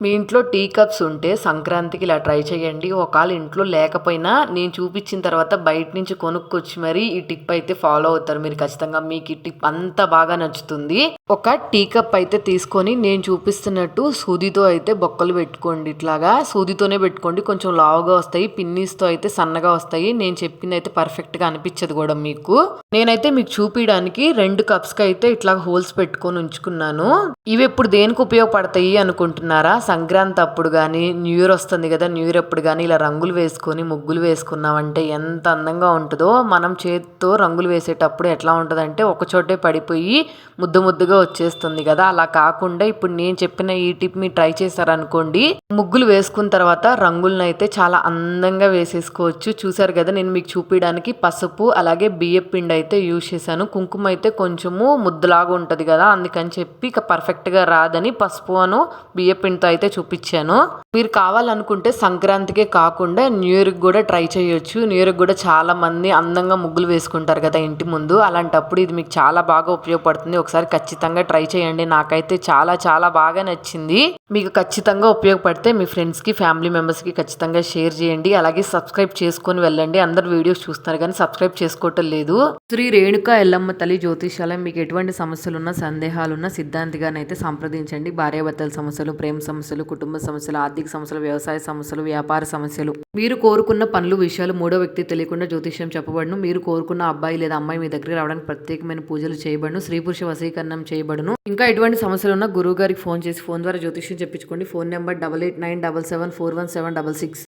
మీ ఇంట్లో tea cups ఉంటే సంక్రాంతికి ఇలా ట్రై చేయండి. ఒకవేళ ఇంట్లో లేకపోయినా నేను చూపించిన తర్వాత బయట నుంచి కొనుక్కొచ్చి మరి ఈ టిప్ అయితే ఫాలో అవుతారు మీరు ఖచ్చితంగా. మీకు ఈ టిప్ అంత బాగా నచ్చుతుంది. ఒక టీ కప్ అయితే తీసుకొని నేను చూపిస్తున్నట్టు సూదితో అయితే బొక్కలు పెట్టుకోండి. ఇట్లాగా సూదితోనే పెట్టుకోండి. కొంచెం లావుగా వస్తాయి. పిన్నీస్తో అయితే సన్నగా వస్తాయి. నేను చెప్పింది అయితే పర్ఫెక్ట్గా అనిపించదు కూడా మీకు. నేనైతే మీకు చూపించడానికి 2 కప్స్కి అయితే ఇట్లా హోల్స్ పెట్టుకొని ఉంచుకున్నాను. ఇవి ఇప్పుడు దేనికి ఉపయోగపడతాయి అనుకుంటున్నారా? సంక్రాంతి అప్పుడు కానీ, న్యూ ఇయర్ వస్తుంది కదా, న్యూ ఇయర్ అప్పుడు కానీ ఇలా రంగులు వేసుకొని ముగ్గులు వేసుకున్నామంటే ఎంత అందంగా ఉంటుందో. మనం చేతితో రంగులు వేసేటప్పుడు ఎట్లా ఉంటుందంటే ఒక చోటే పడిపోయి ముద్దుగా వచ్చేస్తుంది కదా. అలా కాకుండా ఇప్పుడు నేను చెప్పిన ఈ టిప్ మీరు ట్రై చేశారనుకోండి, ముగ్గులు వేసుకున్న తర్వాత రంగులను అయితే చాలా అందంగా వేసేసుకోవచ్చు. చూసారు కదా, నేను మీకు చూపించడానికి పసుపు అలాగే బియ్యం పిండి అయితే యూజ్ చేశాను. కుంకుమ అయితే కొంచెము ముద్దలాగా ఉంటుంది కదా, అందుకని చెప్పి ఇక పర్ఫెక్ట్గా రాదని పసుపు అను బియ్యం పిండితో అయితే చూపించాను. మీరు కావాలనుకుంటే సంక్రాంతికే కాకుండా న్యూ ఇయర్కి కూడా ట్రై చేయొచ్చు. న్యూ ఇయర్కి కూడా చాలా మంది అందంగా ముగ్గులు వేసుకుంటారు కదా ఇంటి ముందు. అలాంటప్పుడు ఇది మీకు చాలా బాగా ఉపయోగపడుతుంది. ఒకసారి ఖచ్చితంగా ట్రై చేయండి. నాకైతే చాలా బాగా నచ్చింది. మీకు ఖచ్చితంగా ఉపయోగపడితే మీ ఫ్రెండ్స్కి ఫ్యామిలీ మెంబర్స్కి ఖచ్చితంగా షేర్ చేయండి. అలాగే సబ్స్క్రైబ్ చేసుకొని వెళ్ళండి. అందరు వీడియోస్ చూస్తున్నారు కానీ సబ్స్క్రైబ్ చేసుకోవటం లేదు. శ్రీ రేణుకా ఎల్లమ్మ తల్లి జ్యోతిషాలయం. మీకు ఎటువంటి సమస్యలున్నా సందేహాలున్నా సిద్ధాంతిగానైతే సంప్రదించండి. భార్యాభర్తల సమస్యలు, ప్రేమ సమస్యలు, కుటుంబ సమస్యలు, ఆర్థిక సమస్యలు, వ్యవసాయ సమస్యలు, వ్యాపార సమస్యలు, మీరు కోరుకున్న పనులు విషయాలు మూడో వ్యక్తి తెలియకుండా జ్యోతిష్యం చెప్పబడును. మీరు కోరుకున్న అబ్బాయి లేదా అమ్మాయి మీ దగ్గర రావడానికి ప్రత్యేకమైన పూజలు చేయబడును. స్త్రీ పురుష వశీకరణం చేయబడును. ఇంకా ఎటువంటి సమస్యలు ఉన్నా గురువు గారికి ఫోన్ చేసి ఫోన్ ద్వారా జ్యోతిష్యం చెప్పించుకోండి. Phone number 8897741766.